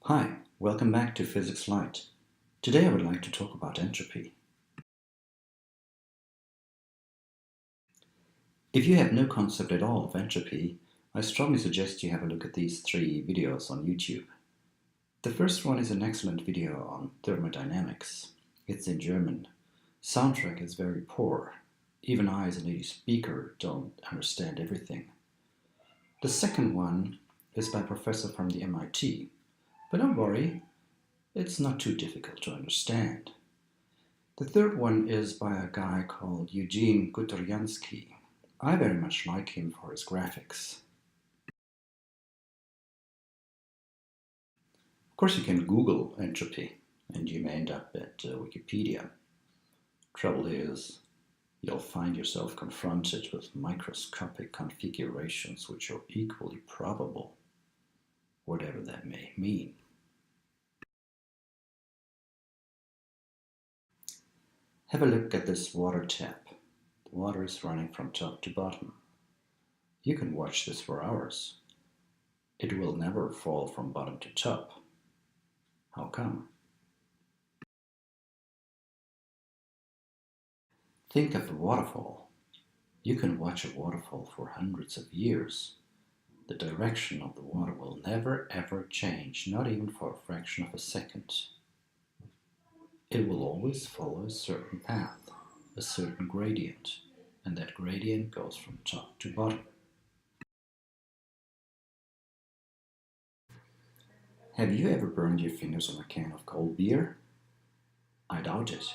Hi, welcome back to Physics Light. Today I would like to talk about entropy. If you have no concept at all of entropy, I strongly suggest you have a look at these 3 videos on YouTube. The first one is an excellent video on thermodynamics. It's in German. Soundtrack is very poor. Even I as a native speaker don't understand everything. The second one is by a professor from the MIT. But don't worry, it's not too difficult to understand. The third one is by a guy called Eugene Gutoryansky. I very much like him for his graphics. Of course, you can Google entropy and you may end up at Wikipedia. Trouble is, you'll find yourself confronted with microscopic configurations which are equally probable, whatever that may mean. Have a look at this water tap. The water is running from top to bottom. You can watch this for hours. It will never fall from bottom to top. How come? Think of a waterfall. You can watch a waterfall for hundreds of years. The direction of the water will never ever change, not even for a fraction of a second. It will always follow a certain path, a certain gradient, and that gradient goes from top to bottom. Have you ever burned your fingers on a can of cold beer? I doubt it.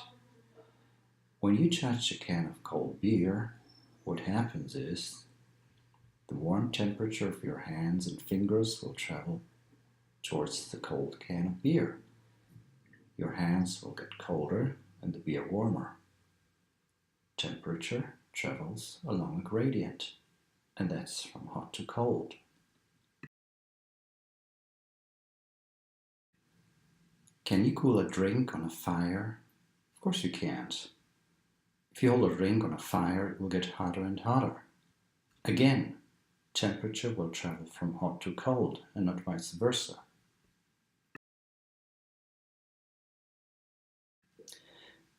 When you touch a can of cold beer, what happens is the warm temperature of your hands and fingers will travel towards the cold can of beer. Your hands will get colder and the beer warmer. Temperature travels along a gradient, and that's from hot to cold. Can you cool a drink on a fire? Of course you can't. If you hold a drink on a fire, it will get hotter and hotter. Again, temperature will travel from hot to cold and not vice versa.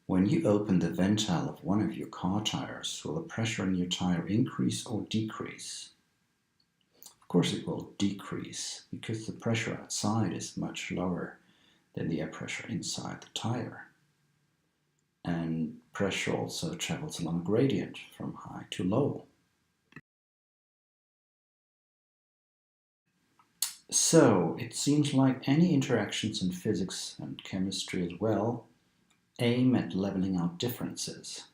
When you open the ventile of one of your car tires, will the pressure in your tire increase or decrease? Of course it will decrease, because the pressure outside is much lower than the air pressure inside the tire. And pressure also travels along a gradient from high to low. So it seems like any interactions in physics and chemistry as well aim at leveling out differences.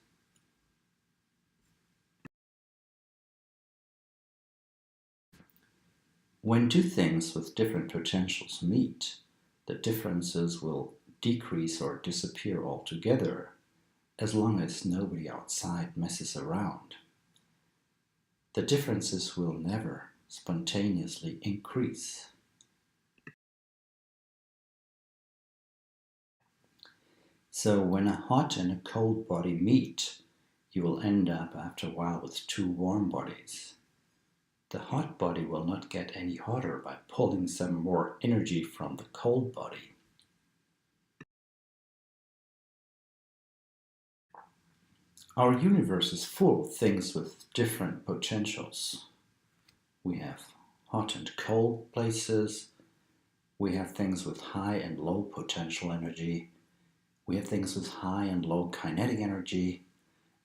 When two things with different potentials meet, the differences will decrease or disappear altogether, as long as nobody outside messes around. The differences will never spontaneously increase. So when a hot and a cold body meet, you will end up after a while with two warm bodies. The hot body will not get any hotter by pulling some more energy from the cold body. Our universe is full of things with different potentials. We have hot and cold places. We have things with high and low potential energy. We have things with high and low kinetic energy.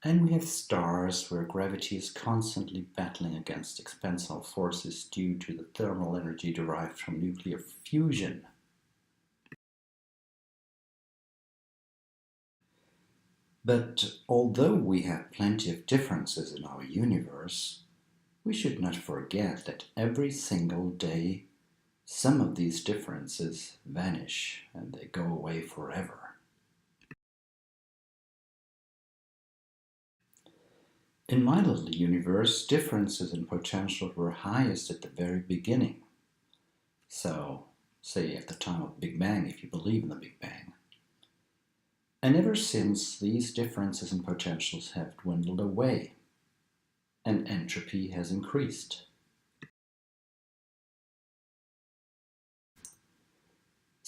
And we have stars where gravity is constantly battling against expansal forces due to the thermal energy derived from nuclear fusion. But although we have plenty of differences in our universe, we should not forget that every single day some of these differences vanish and they go away forever. In my little universe, differences in potential were highest at the very beginning. So, say at the time of Big Bang, if you believe in the Big Bang. And ever since, these differences in potentials have dwindled away, and entropy has increased.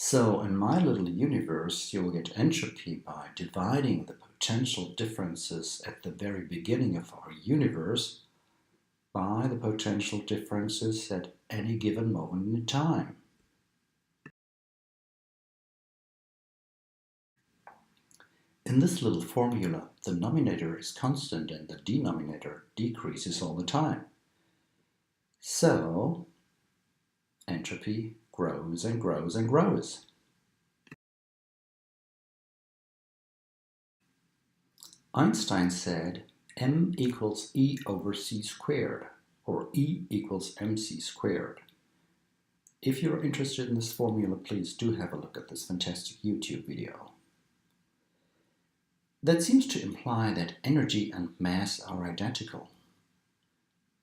So in my little universe, you'll get entropy by dividing the potential differences at the very beginning of our universe by the potential differences at any given moment in time. In this little formula, the numerator is constant and the denominator decreases all the time. So, entropy grows and grows and grows. Einstein said m equals E over c squared, or E equals mc squared. If you're interested in this formula, please do have a look at this fantastic YouTube video. That seems to imply that energy and mass are identical.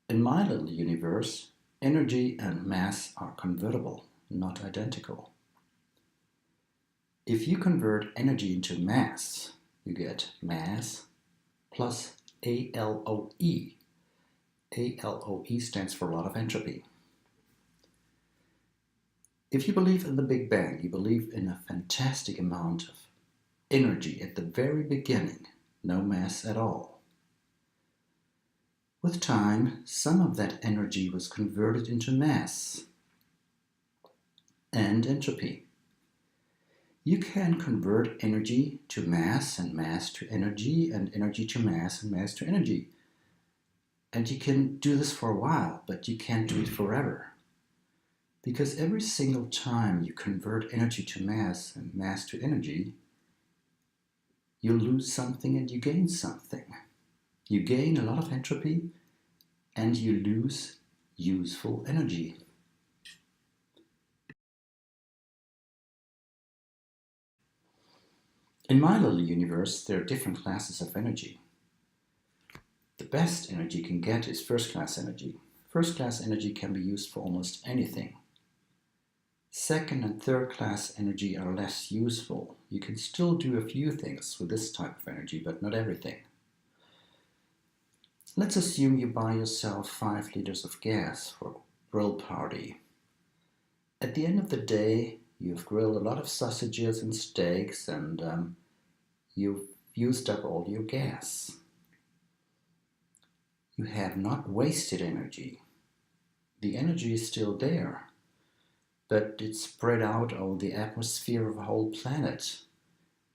In my little universe, energy and mass are convertible, not identical. If you convert energy into mass, you get mass plus ALOE. ALOE stands for a lot of entropy. If you believe in the Big Bang, you believe in a fantastic amount of energy at the very beginning, no mass at all. With time, some of that energy was converted into mass and entropy. You can convert energy to mass and mass to energy and energy to mass and mass to energy. And you can do this for a while, but you can't do it forever. Because every single time you convert energy to mass and mass to energy, you lose something and you gain something. You gain a lot of entropy and you lose useful energy. In my little universe, there are different classes of energy. The best energy you can get is first-class energy. First-class energy can be used for almost anything. Second and third-class energy are less useful. You can still do a few things with this type of energy, but not everything. Let's assume you buy yourself 5 liters of gas for a grill party. At the end of the day, you've grilled a lot of sausages and steaks and you've used up all your gas. You have not wasted energy. The energy is still there, but it's spread out over the atmosphere of a whole planet.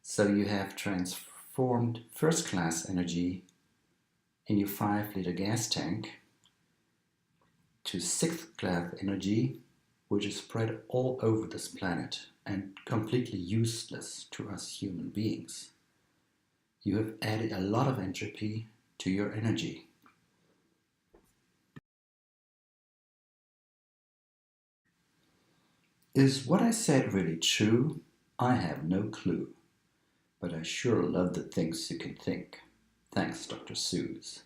So you have transformed first-class energy in your 5-liter gas tank to 6th-class energy, which is spread all over this planet and completely useless to us human beings. You have added a lot of entropy to your energy. Is what I said really true? I have no clue, but I sure love the things you can think. Thanks, Dr. Seuss.